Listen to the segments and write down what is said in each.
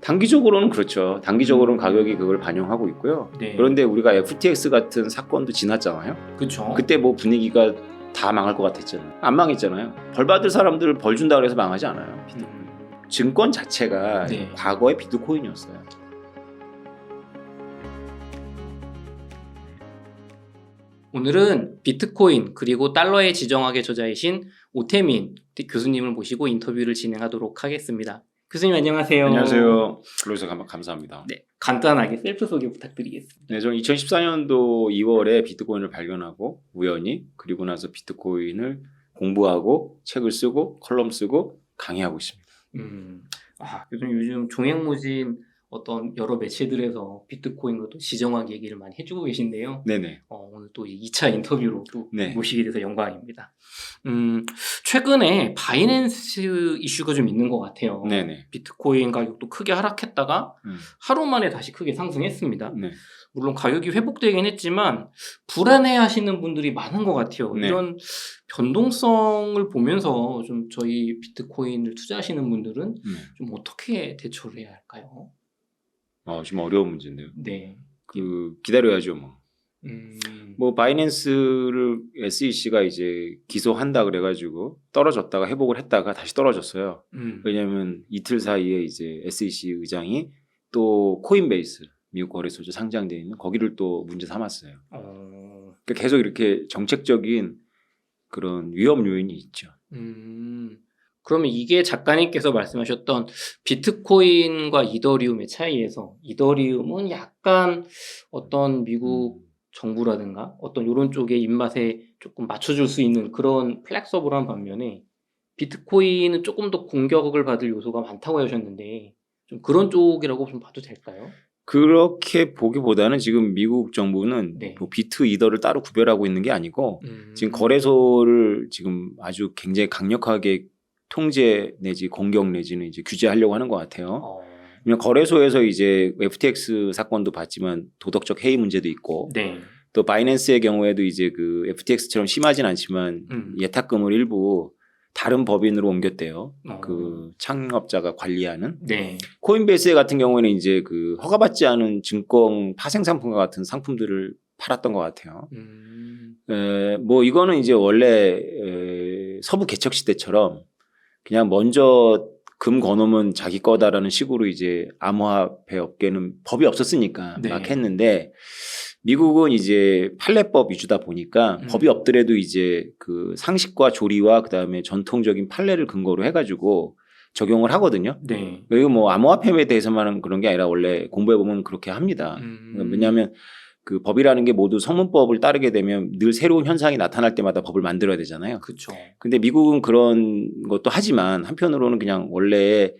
단기적으로는 그렇죠. 단기적으로는 가격이 그걸 반영하고 있고요. 네. 그런데 우리가 FTX 같은 사건도 지났잖아요. 그렇죠. 그때 뭐 분위기가 다 망할 것 같았잖아요. 안 망했잖아요. 벌 받을 사람들 벌 준다 그래서 망하지 않아요. 증권 자체가 네. 과거의 비트코인이었어요. 오늘은 비트코인 그리고 달러의 지정학의 저자이신 오태민 교수님을 모시고 인터뷰를 진행하도록 하겠습니다. 교수님 안녕하세요. 안녕하세요. 불러주셔서 감사합니다. 네, 간단하게 셀프 소개 부탁드리겠습니다. 네, 저는 2014년도 2월에 비트코인을 발견하고 우연히 그리고 나서 비트코인을 공부하고 책을 쓰고 컬럼 쓰고 강의하고 있습니다. 교수님 요즘 종횡무진 어떤 여러 매체들에서 비트코인과 또 지정학 얘기를 많이 해주고 계신데요. 네네. 오늘 또 2차 인터뷰로 또 네. 모시게 돼서 영광입니다. 최근에 바이낸스 이슈가 좀 있는 것 같아요. 네네. 비트코인 가격도 크게 하락했다가 하루 만에 다시 크게 상승했습니다. 네. 물론 가격이 회복되긴 했지만 불안해하시는 분들이 많은 것 같아요. 네. 이런 변동성을 보면서 좀 저희 비트코인을 투자하시는 분들은 좀 어떻게 대처를 해야 할까요? 좀 어려운 문제인데요. 네. 기다려야죠, 뭐. 뭐 바이낸스를 SEC가 이제 기소한다 그래가지고 떨어졌다가 회복을 했다가 다시 떨어졌어요. 왜냐하면 이틀 사이에 이제 SEC 의장이 또 코인베이스 미국 거래소죠 상장되어 있는 거기를 또 문제 삼았어요. 그러니까 계속 이렇게 정책적인 그런 위험 요인이 있죠. 그러면 이게 작가님께서 말씀하셨던 비트코인과 이더리움의 차이에서 이더리움은 약간 어떤 미국 정부라든가 어떤 이런 쪽의 입맛에 조금 맞춰줄 수 있는 그런 플렉서블한 반면에 비트코인은 조금 더 공격을 받을 요소가 많다고 하셨는데 좀 그런 쪽이라고 좀 봐도 될까요? 그렇게 보기보다는 지금 미국 정부는 네. 뭐 비트 이더를 따로 구별하고 있는 게 아니고 지금 거래소를 지금 아주 굉장히 강력하게 통제 내지 공격 내지는 이제 규제하려고 하는 것 같아요. 왜냐면 거래소에서 이제 FTX 사건도 봤지만 도덕적 해이 문제도 있고 네. 또 바이낸스의 경우에도 이제 그 FTX처럼 심하진 않지만 예탁금을 일부 다른 법인으로 옮겼대요. 그 창업자가 관리하는. 네. 코인베이스 같은 경우에는 이제 그 허가받지 않은 증권 파생 상품과 같은 상품들을 팔았던 것 같아요. 뭐 이거는 이제 원래 서부 개척 시대처럼 그냥 먼저 금 거놓으면 자기 거다라는 식으로 이제 암호화폐 업계는 법이 없었으니까 네. 막 했는데 미국은 이제 판례법 위주다 보니까 법이 없더라도 이제 그 상식과 조리와 그다음에 전통적인 판례를 근거로 해가지고 적용을 하거든요. 네. 그리고 뭐 암호화폐에 대해서만 그런 게 아니라 원래 공부해 보면 그렇게 합니다. 왜냐하면 그 법이라는 게 모두 성문법을 따르게 되면 늘 새로운 현상이 나타날 때마다 법을 만들어야 되잖아요. 그렇죠. 근데 미국은 그런 것도 하지만 한편으로는 그냥 원래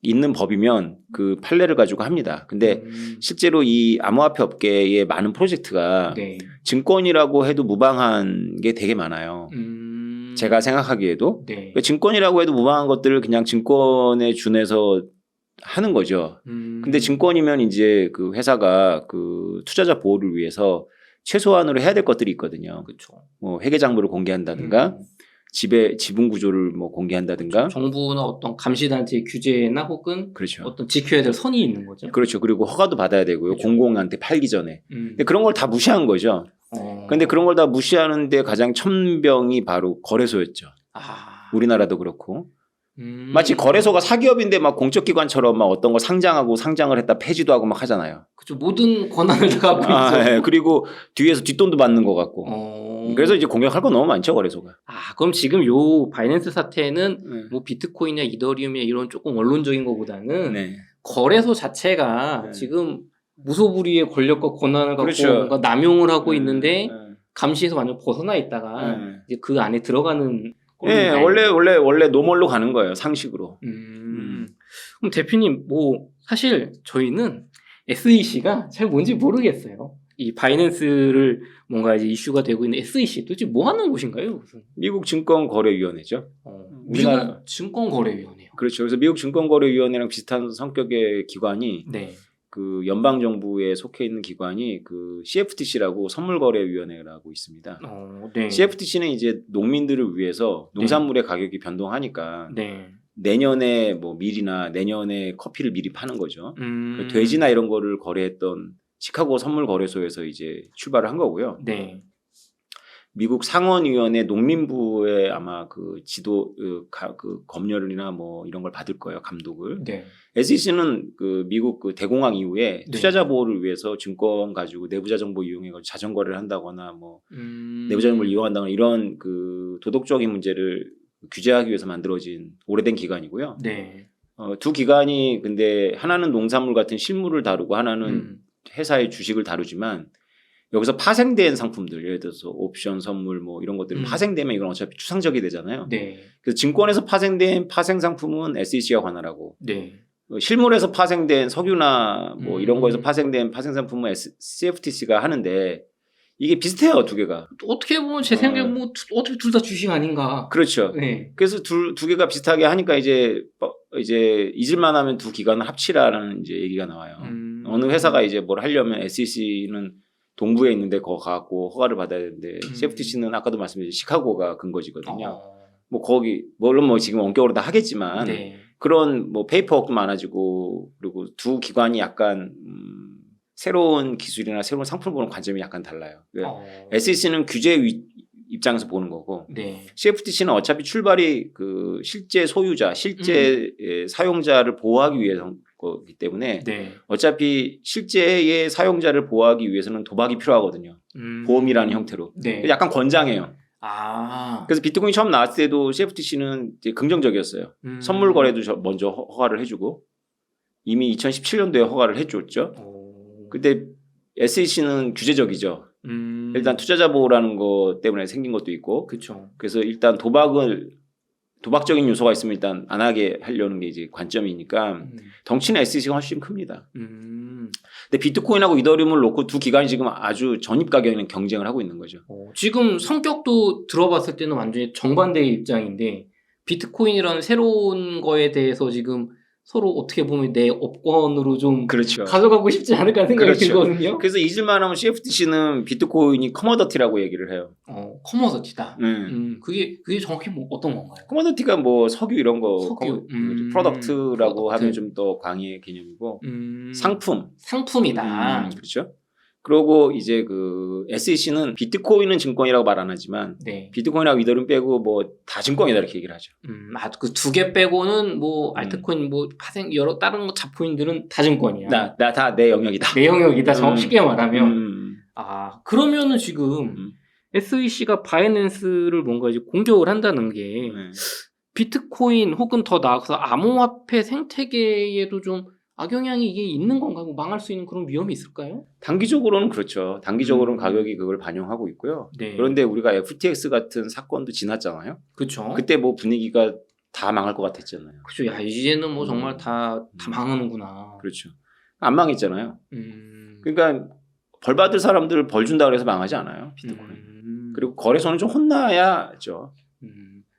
있는 법이면 그 판례를 가지고 합니다. 근데 실제로 이 암호화폐 업계의 많은 프로젝트가 네. 증권이라고 해도 무방한 게 되게 많아요. 제가 생각하기에도 네. 그러니까 증권이라고 해도 무방한 것들을 그냥 증권에 준해서 하는 거죠. 근데 증권이면 이제 그 회사가 그 투자자 보호를 위해서 최소한으로 해야 될 것들이 있거든요. 그렇죠. 뭐 회계장부를 공개한다든가 지분 구조를 뭐 공개한다든가 정부나 어떤 감시단체의 규제나 혹은 그렇죠. 어떤 지켜야 될 선이 있는 거죠. 그렇죠. 그리고 허가도 받아야 되고요. 그렇죠. 공공한테 팔기 전에. 근데 그런 걸 다 무시한 거죠. 어. 근데 그런 걸 다 무시하는데 가장 천병이 바로 거래소였죠. 우리나라도 그렇고. 마치 거래소가 사기업인데 막 공적기관처럼 막 어떤 걸 상장하고 상장을 했다 폐지도 하고 막 하잖아요. 그렇죠. 모든 권한을 다 갖고 있죠. 네. 그리고 뒤에서 뒷돈도 받는 것 같고. 그래서 이제 공격할 건 너무 많죠, 거래소가. 그럼 지금 요 바이낸스 사태는 뭐 비트코인이나 이더리움이나 이런 조금 원론적인 것보다는 네. 거래소 자체가 지금 무소불위의 권력과 권한을 갖고 그렇죠. 뭔가 남용을 하고 있는데 감시에서 완전 벗어나 있다가 이제 그 안에 들어가는 네, 원래 노멀로 가는 거예요, 상식으로. 그럼 대표님, 뭐 사실 저희는 SEC가 잘 뭔지 모르겠어요. 이 바이낸스를 뭔가 이제 이슈가 되고 있는 SEC 도대체 뭐 하는 곳인가요? 무슨? 미국 증권거래위원회죠. 미국 증권거래위원회요. 그렇죠. 그래서 미국 증권거래위원회랑 비슷한 성격의 기관이 네. 그 연방 정부에 속해 있는 기관이 그 CFTC라고 선물거래위원회라고 있습니다. 네. CFTC는 이제 농민들을 위해서 농산물의 가격이 변동하니까 네. 내년에 뭐 밀이나 내년에 커피를 미리 파는 거죠. 돼지나 이런 거를 거래했던 시카고 선물 거래소에서 이제 출발을 한 거고요. 네. 미국 상원의원의 농림부의 아마 그 지도 그 검열이나 뭐 이런 걸 받을 거예요, 감독을. 네. SEC는 그 미국 그 대공황 이후에 네. 투자자 보호를 위해서 증권 가지고 내부자 정보 이용해 가지고 자전거를 한다거나 뭐 내부자 정보를 이용한다거나 이런 그 도덕적인 문제를 규제하기 위해서 만들어진 오래된 기관이고요. 네. 두 기관이 근데 하나는 농산물 같은 실물을 다루고 하나는 회사의 주식을 다루지만 여기서 파생된 상품들 예를 들어서 옵션 선물 뭐 이런 것들이 파생되면 이건 어차피 추상적이 되잖아요. 네. 그래서 증권에서 파생된 파생 상품은 SEC가 관할하고 네. 실물에서 파생된 석유나 뭐 이런 거에서 파생된 파생 상품은 CFTC가 하는데 이게 비슷해요, 두 개가. 어떻게 보면 제 생각에 뭐 어떻게 둘 다 주식 아닌가. 그렇죠. 네. 그래서 두 개가 비슷하게 하니까 이제 잊을만 하면 두 기관을 합치라라는 이제 얘기가 나와요. 어느 회사가 이제 뭘 하려면 SEC는 동부에 있는데 거기 가고 허가를 받아야 되는데 CFTC는 아까도 말씀드린 시카고가 근거지거든요. 뭐 거기 물론 뭐 지금 원격으로 다 하겠지만 네. 그런 뭐 페이퍼워크도 많아지고 그리고 두 기관이 약간 새로운 기술이나 새로운 상품을 보는 관점이 약간 달라요. SEC는 규제 입장에서 보는 거고 네. CFTC는 어차피 출발이 그 실제 소유자, 실제 사용자를 보호하기 위해서 거기 때문에 네. 어차피 실제의 사용자를 보호하기 위해서는 도박이 필요하거든요. 보험이라는 형태로. 네. 약간 권장해요. 아. 그래서 비트코인 처음 나왔을 때도 CFTC는 이제 긍정적이었어요. 선물 거래도 먼저 허가를 해주고 이미 2017년도에 허가를 해줬죠. 근데 SEC는 규제적이죠. 일단 투자자 보호라는 것 때문에 생긴 것도 있고. 그렇죠. 그래서 일단 도박적인 요소가 있으면 일단 안 하게 하려는 게 이제 관점이니까 덩치는 SEC가 훨씬 큽니다. 근데 비트코인하고 이더리움을 놓고 두 기관이 지금 아주 전입 가격에 경쟁을 하고 있는 거죠. 지금 성격도 들어봤을 때는 완전히 정반대의 입장인데 비트코인이라는 새로운 거에 대해서 지금 서로 어떻게 보면 내 업권으로 좀 그렇죠. 가져가고 싶지 않을까 생각이 그렇죠. 들거든요. 그래서 잊을만 하면 CFTC는 비트코인이 커머더티라고 얘기를 해요. 커머더티다. 그게 정확히 뭐 어떤 건가요? 커머더티가 뭐 석유 이런 거 석유. 프로덕트라고 하면 좀 더 광의 개념이고 상품이다. 그렇죠. 그리고 이제 그 SEC는 비트코인은 증권이라고 말 안 하지만 네. 비트코인하고 이더리움 빼고 뭐 다 증권이다 이렇게 얘기를 하죠. 그 두 개 빼고는 뭐 알트코인 뭐 파생 여러 다른 거 잡코인들은 다 증권이야. 나 다 내 영역이다. 내 영역이다. 쉽게 말하면. 그러면은 지금 SEC가 바이낸스를 뭔가 이제 공격을 한다는 게 비트코인 혹은 더 나아가서 암호화폐 생태계에도 좀 악영향이 이게 있는 건가? 뭐 망할 수 있는 그런 위험이 있을까요? 단기적으로는 그렇죠. 단기적으로는 가격이 그걸 반영하고 있고요. 네. 그런데 우리가 FTX 같은 사건도 지났잖아요. 그렇죠. 그때 뭐 분위기가 다 망할 것 같았잖아요. 그렇죠. 야, 이제는 뭐 정말 다 망하는구나. 그렇죠. 안 망했잖아요. 그러니까 벌 받을 사람들 벌 준다 그래서 망하지 않아요. 비트코인. 그리고 거래소는 좀 혼나야죠.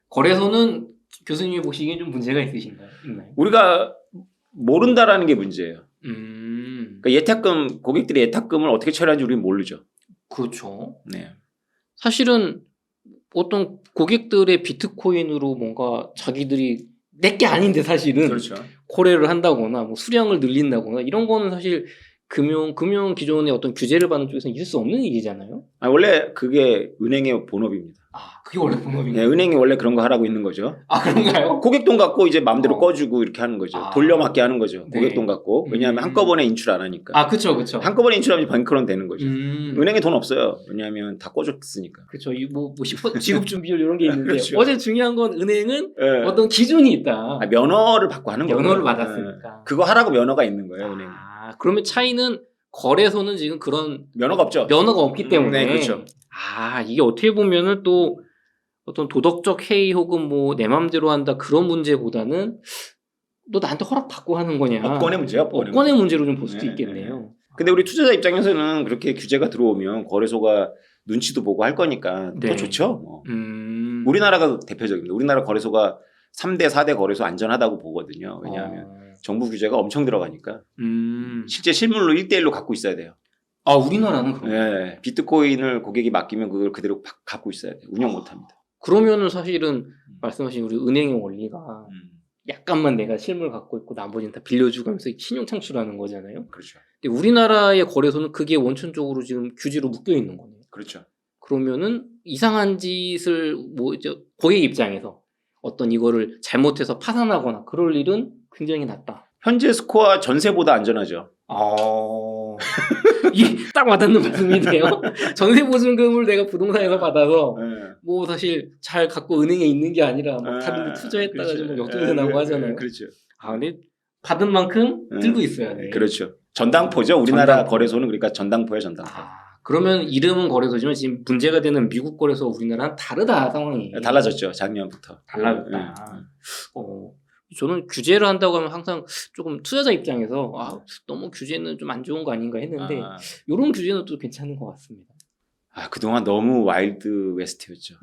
거래소는 교수님이 보시기엔 좀 문제가 있나요? 우리가 모른다라는 게 문제예요. 그러니까 고객들이 예탁금을 어떻게 처리하는지 우리는 모르죠. 그렇죠. 네. 사실은 어떤 고객들의 비트코인으로 뭔가 자기들이 내게 아닌데 사실은 그렇죠. 거래를 한다거나 뭐 수량을 늘린다거나 이런 거는 사실 금융 기존의 어떤 규제를 받는 쪽에서는 있을 수 없는 일이잖아요. 원래 그게 은행의 본업입니다. 그게 원래 본업인가요? 네, 은행이 원래 그런 거 하라고 있는 거죠. 그런가요? 고객 돈 갖고 이제 마음대로 꺼주고 이렇게 하는 거죠. 돌려막게 하는 거죠. 네. 고객 돈 갖고. 왜냐하면 한꺼번에 인출 안 하니까. 그렇죠. 한꺼번에 인출하면 뱅크런 되는 거죠. 은행에 돈 없어요. 왜냐하면 다 꺼줬으니까. 그렇죠. 뭐 지급 준비율 이런 게 있는데 그렇죠. 어제 중요한 건 은행은 네. 어떤 기준이 있다. 면허를 받고 하는 거예요. 면허를 받았으니까. 그거 하라고 면허가 있는 거예요. 은행. 그러면 차이는 거래소는 지금 그런 면허가 없죠. 면허가 없기 때문에. 네, 그렇죠. 이게 어떻게 보면은 또 어떤 도덕적 해이 혹은 뭐 내 맘대로 한다 그런 문제보다는 너 나한테 허락 받고 하는 거냐. 업권의 문제야. 업권의 문제로 좀 볼 수도 있겠네요. 근데 우리 투자자 입장에서는 그렇게 규제가 들어오면 거래소가 눈치도 보고 할 거니까 더 좋죠. 뭐. 우리나라가 대표적입니다. 우리나라 거래소가 3대, 4대 거래소 안전하다고 보거든요. 왜냐하면 정부 규제가 엄청 들어가니까 실제 실물로 1대1로 갖고 있어야 돼요. 우리나라는 그래요? 네. 비트코인을 고객이 맡기면 그걸 그대로 갖고 있어야 돼요. 운영 못합니다. 그러면은 사실은 말씀하신 우리 은행의 원리가 약간만 내가 실물 갖고 있고 나머지는 다 빌려주고 하면서 신용 창출하는 거잖아요. 그렇죠. 근데 우리나라의 거래소는 그게 원천적으로 지금 규제로 묶여 있는 거네요. 그렇죠. 그러면은 이상한 짓을 뭐 이제 고객 입장에서 어떤 이거를 잘못해서 파산하거나 그럴 일은 굉장히 낮다. 현재 스코어 전세보다 안전하죠. 이게 딱 와닿는 말씀이네요. 전세 보증금을 내가 부동산에서 받아서 네. 뭐 사실 잘 갖고 은행에 있는 게 아니라 막 다른 데 투자했다가 그렇죠. 좀 역전세 나고 하잖아요. 그렇죠. 근데 받은 만큼 들고 있어야 돼. 그렇죠. 전당포죠. 우리나라 전당포. 거래소는 그러니까 전당포예요, 전당포. 그러면 이름은 거래소지만 지금 문제가 되는 미국 거래소 우리나라는 다르다 상황이. 달라졌죠. 작년부터. 달라졌다. 저는 규제를 한다고 하면 항상 조금 투자자 입장에서 너무 규제는 좀 안 좋은 거 아닌가 했는데 이런 규제는 또 괜찮은 것 같습니다. 그동안 너무 와일드 웨스트였죠.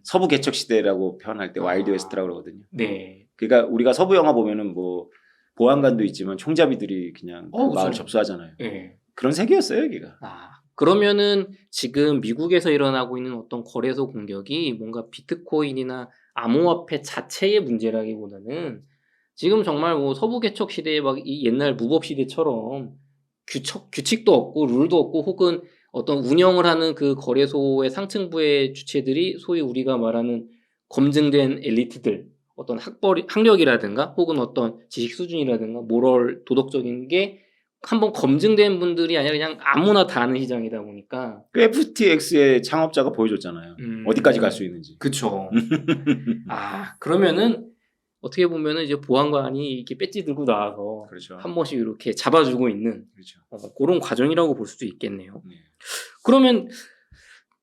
서부 개척 시대라고 표현할 때 와일드 웨스트라고 그러거든요. 네. 그러니까 우리가 서부 영화 보면은 뭐 보안관도 있지만 총잡이들이 그냥 마을 접수하잖아요. 네. 그런 세계였어요, 여기가. 그러면은 지금 미국에서 일어나고 있는 어떤 거래소 공격이 뭔가 비트코인이나 암호화폐 자체의 문제라기보다는 지금 정말 뭐 서부 개척 시대에 막 이 옛날 무법 시대처럼 규칙도 없고 룰도 없고 혹은 어떤 운영을 하는 그 거래소의 상층부의 주체들이 소위 우리가 말하는 검증된 엘리트들, 어떤 학력이라든가 혹은 어떤 지식 수준이라든가 모럴 도덕적인 게 한번 검증된 분들이 아니라 그냥 아무나 다 아는 시장이다 보니까 그 FTX의 창업자가 보여줬잖아요. 어디까지 갈 수 있는지. 그쵸. 그러면은 어떻게 보면은 이제 보안관이 이렇게 배지 들고 나와서 그렇죠. 한 번씩 이렇게 잡아주고 있는 그렇죠. 그런 과정이라고 볼 수도 있겠네요. 네. 그러면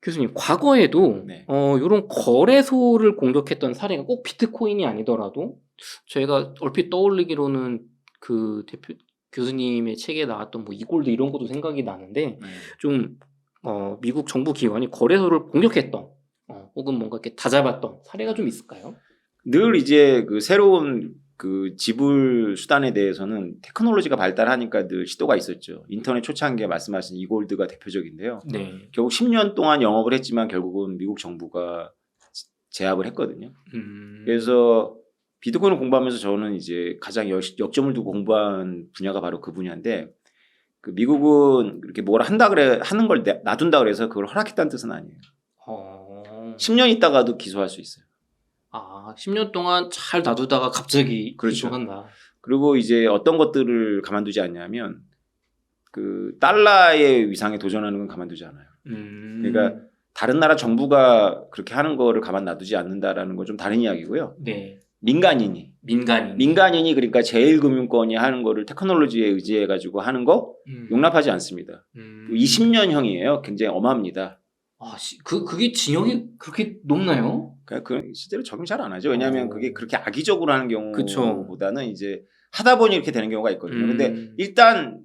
교수님 과거에도 네. 이런 거래소를 공격했던 사례가 꼭 비트코인이 아니더라도 저희가 얼핏 떠올리기로는 그 교수님의 책에 나왔던 뭐 이골드 이런 것도 생각이 나는데 좀 미국 정부 기관이 거래소를 공격했던 혹은 뭔가 이렇게 다잡았던 사례가 좀 있을까요? 늘 이제 그 새로운 그 지불 수단에 대해서는 테크놀로지가 발달하니까 늘 시도가 있었죠. 인터넷 초창기에 말씀하신 이골드가 대표적인데요. 네. 결국 10년 동안 영업을 했지만 결국은 미국 정부가 제압을 했거든요. 그래서 비트코인을 공부하면서 저는 이제 가장 역점을 두고 공부한 분야가 바로 그 분야인데, 그 미국은 그렇게 뭘 하는 걸 놔둔다 그래서 그걸 허락했다는 뜻은 아니에요. 10년 있다가도 기소할 수 있어요. 10년 동안 잘 놔두다가 갑자기 그렇죠. 기소한다. 그리고 이제 어떤 것들을 가만두지 않냐면 그 달러의 위상에 도전하는 건 가만두지 않아요. 그러니까 다른 나라 정부가 그렇게 하는 거를 가만 놔두지 않는다라는 건 좀 다른 이야기고요. 네. 민간인이 그러니까 제1금융권이 하는 거를 테크놀로지에 의지해 가지고 하는 거 용납하지 않습니다. 20년형이에요. 굉장히 엄합니다. 그게 징역이 그렇게 높나요? 그 실제로 적용 잘 안 하죠. 왜냐하면 그게 그렇게 악의적으로 하는 경우보다는 이제 하다 보니 이렇게 되는 경우가 있거든요. 근데 일단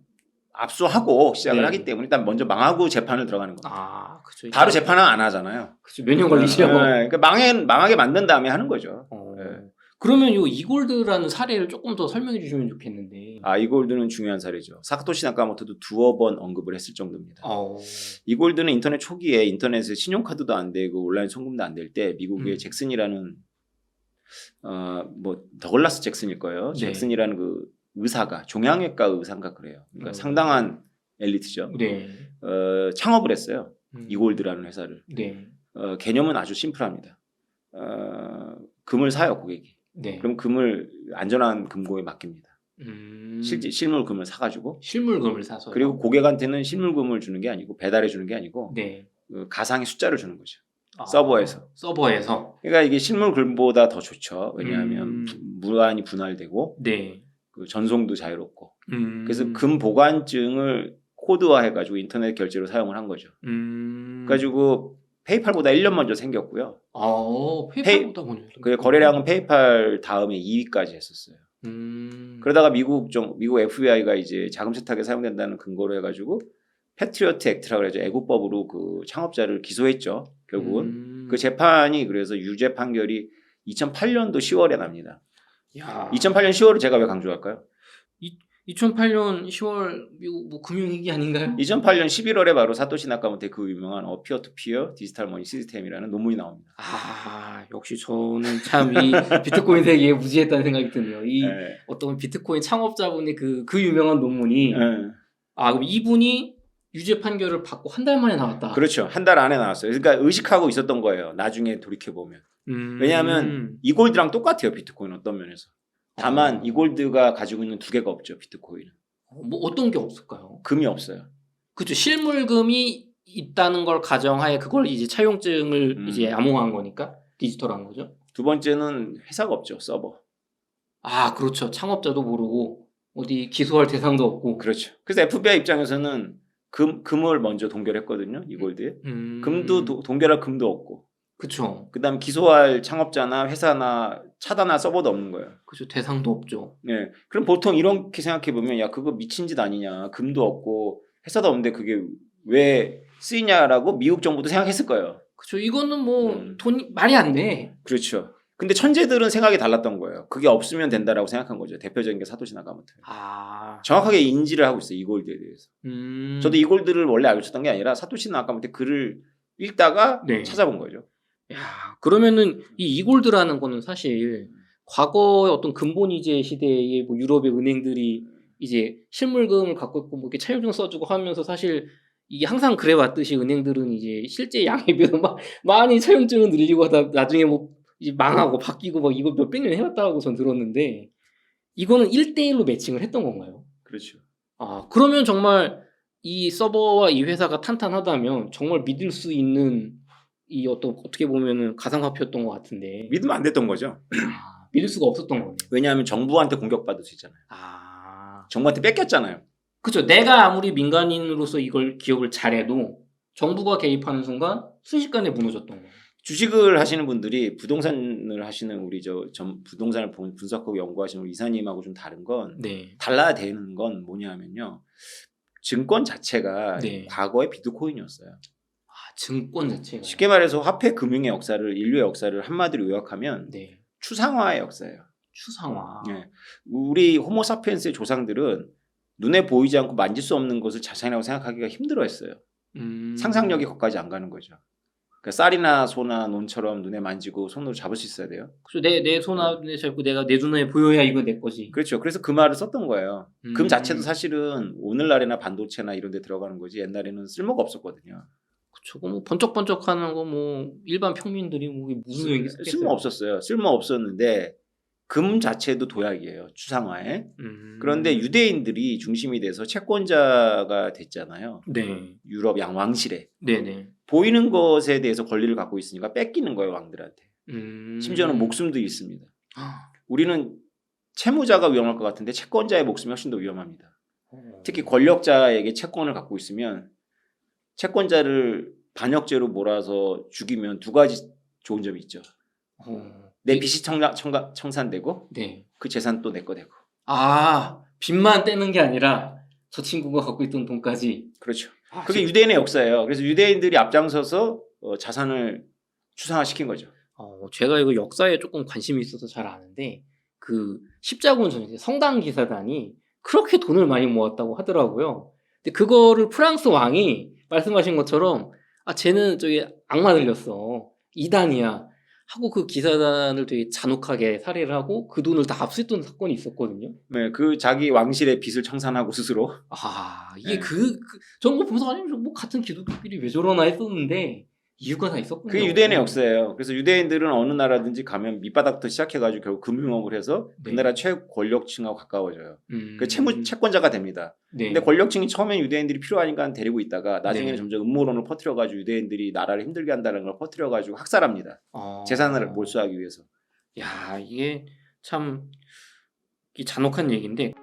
압수하고 시작을 하기 때문에 일단 먼저 망하고 재판을 들어가는 겁니다. 그쵸. 바로 재판은 안 하잖아요. 그쵸. 몇 년 걸리시라고. 그러니까 망하게 만든 다음에 하는 거죠. 그러면 이 이골드라는 사례를 조금 더 설명해 주시면 좋겠는데. 이골드는 중요한 사례죠. 사토시 나카모토도 두어 번 언급을 했을 정도입니다. 이골드는 인터넷 초기에 인터넷에 신용카드도 안 되고 온라인 송금도 안 될 때 미국의 잭슨이라는 뭐 더글라스 잭슨일 거예요. 네. 잭슨이라는 그 의사가 종양외과 의사인가 그래요. 그러니까 상당한 엘리트죠. 네. 창업을 했어요. 이골드라는 회사를. 네. 개념은 아주 심플합니다. 금을 사요, 고객이. 네. 그럼 금을 안전한 금고에 맡깁니다. 실물 금을 사가지고. 실물금을 사서. 그리고 고객한테는 실물금을 주는 게 아니고 배달해 주는 게 아니고 네. 그 가상의 숫자를 주는 거죠. 서버에서. 그러니까 이게 실물금보다 더 좋죠. 왜냐하면 무한히 분할되고 네. 그 전송도 자유롭고. 그래서 금 보관증을 코드화해가지고 인터넷 결제로 사용을 한 거죠. 그래가지고 페이팔보다 1년 먼저 생겼고요. 페이팔보다 먼저. 그 거래량은 페이팔 다음에 2위까지 했었어요. 그러다가 미국 FBI가 이제 자금 세탁에 사용된다는 근거로 해가지고 패트리어트 액트라고 그러죠. 애국법으로 그 창업자를 기소했죠. 결국은 그 재판이 그래서 유죄 판결이 2008년도 10월에 납니다. 2008년 10월을 제가 왜 강조할까요? 2008년 10월 미국 뭐 금융위기 아닌가요? 2008년 11월에 바로 사토시 나카모토의 그 유명한 피어 투 피어 디지털 머니 시스템이라는 논문이 나옵니다. 아, 역시 저는 참 이 비트코인 세계에 무지했다는 생각이 드네요. 이 네. 어떤 비트코인 창업자분의 그 유명한 논문이 네. 그럼 이분이 유죄 판결을 받고 한 달 만에 나왔다. 그렇죠. 한 달 안에 나왔어요. 그러니까 의식하고 있었던 거예요. 나중에 돌이켜 보면. 왜냐하면 이골드랑 똑같아요. 비트코인 어떤 면에서. 다만 이골드가 가지고 있는 두 개가 없죠. 비트코인은. 뭐 어떤 게 없을까요? 금이 없어요. 그렇죠. 실물금이 있다는 걸 가정하에 그걸 이제 차용증을 이제 암호화한 거니까 디지털한 거죠. 두 번째는 회사가 없죠. 서버. 그렇죠. 창업자도 모르고 어디 기소할 대상도 없고. 그렇죠. 그래서 FBI 입장에서는 금을 먼저 동결했거든요. 이골드에. 금도 동결할 금도 없고. 그렇죠. 그다음 기소할 창업자나 회사나 차단할 서버도 없는 거예요. 그렇죠. 대상도 없죠. 네. 그럼 보통 이렇게 생각해 보면 야 그거 미친 짓 아니냐. 금도 없고 회사도 없는데 그게 왜 쓰이냐라고 미국 정부도 생각했을 거예요. 그렇죠. 이거는 뭐 돈이 말이 안 돼. 그렇죠. 근데 천재들은 생각이 달랐던 거예요. 그게 없으면 된다라고 생각한 거죠. 대표적인 게 사토시 나카모토. 정확하게 인지를 하고 있어요. 이골드에 대해서. 저도 이골드를 원래 알고 있었던 게 아니라 사토시 나카모토 글을 읽다가 찾아본 거죠. 야, 그러면은 이 이골드라는 거는 사실 과거의 어떤 근본이제 시대에 뭐 유럽의 은행들이 이제 실물금을 갖고 있고 뭐 이렇게 차용증 써주고 하면서 사실 이게 항상 그래왔듯이 은행들은 이제 실제 양에 비해서 막 많이 차용증을 늘리고 하다 나중에 뭐 이제 망하고 바뀌고 막 이거 몇백 년 해왔다고 전 들었는데 이거는 1대1로 매칭을 했던 건가요? 그렇죠. 그러면 정말 이 서버와 이 회사가 탄탄하다면 정말 믿을 수 있는 이 어떻게 보면은 가상화폐였던 것 같은데 믿으면 안 됐던 거죠. 믿을 수가 없었던 거네요. 왜냐하면 정부한테 공격받을 수 있잖아요. 정부한테 뺏겼잖아요. 그렇죠. 내가 아무리 민간인으로서 이걸 기업을 잘해도 정부가 개입하는 순간 순식간에 무너졌던 거예요. 주식을 하시는 분들이 부동산을 하시는 우리 부동산을 분석하고 연구하시는 우리 이사님하고 좀 다른 건 달라야 되는 건 뭐냐면요. 증권 자체가 과거의 비트코인이었어요. 증권 자체가 쉽게 말해서 화폐 금융의 역사를 인류의 역사를 한마디로 요약하면 추상화의 역사예요. 추상화. 우리 호모사피엔스의 조상들은 눈에 보이지 않고 만질 수 없는 것을 자산이라고 생각하기가 힘들어했어요. 상상력이 거기까지 안 가는 거죠. 그러니까 쌀이나 소나 논처럼 눈에 만지고 손으로 잡을 수 있어야 돼요. 그렇죠. 내 손에 잡고 내가 내 눈에 보여야 이거 내 거지. 그렇죠. 그래서 그 말을 썼던 거예요. 금 자체도 사실은 오늘날에나 반도체나 이런 데 들어가는 거지 옛날에는 쓸모가 없었거든요. 그렇죠. 뭐 번쩍번쩍하는 거 뭐 일반 평민들이 뭐 무슨 소용이 있겠어요? 쓸모 없었어요. 쓸모 없었는데 금 자체도 도약이에요. 추상화에. 그런데 유대인들이 중심이 돼서 채권자가 됐잖아요. 유럽 왕실에. 보이는 것에 대해서 권리를 갖고 있으니까 뺏기는 거예요. 왕들한테. 심지어는 목숨도 있습니다. 우리는 채무자가 위험할 것 같은데 채권자의 목숨이 훨씬 더 위험합니다. 특히 권력자에게 채권을 갖고 있으면 채권자를 반역죄로 몰아서 죽이면 두 가지 좋은 점이 있죠. 내 빚이 청산되고 그 재산 또 내 거 되고. 빚만 떼는 게 아니라 저 친구가 갖고 있던 돈까지. 그렇죠. 그게 유대인의 역사예요. 그래서 유대인들이 앞장서서 자산을 추상화시킨 거죠. 제가 이거 역사에 조금 관심이 있어서 잘 아는데 그 십자군 전쟁 성당 기사단이 그렇게 돈을 많이 모았다고 하더라고요. 근데 그거를 프랑스 왕이 말씀하신 것처럼 쟤는 저기 악마 들렸어. 이단이야. 하고 그 기사단을 되게 잔혹하게 살해를 하고 그 돈을 다 압수했던 사건이 있었거든요. 그 자기 왕실의 빚을 청산하고 스스로. 이게 저는 거 보면서 뭐 같은 기독교끼리 왜 저러나 했었는데 이유가 다 있었군요. 그게 유대인의 역사예요. 그래서 유대인들은 어느 나라든지 가면 밑바닥부터 시작해가지고 결국 금융업을 해서 그 나라 최권력층하고 가까워져요. 그 채권자가 됩니다. 근데 권력층이 처음엔 유대인들이 필요하니까 데리고 있다가 나중에는 점점 음모론을 퍼뜨려가지고 유대인들이 나라를 힘들게 한다는 걸 퍼뜨려가지고 학살합니다. 재산을 몰수하기 위해서. 이게 참 잔혹한 얘기인데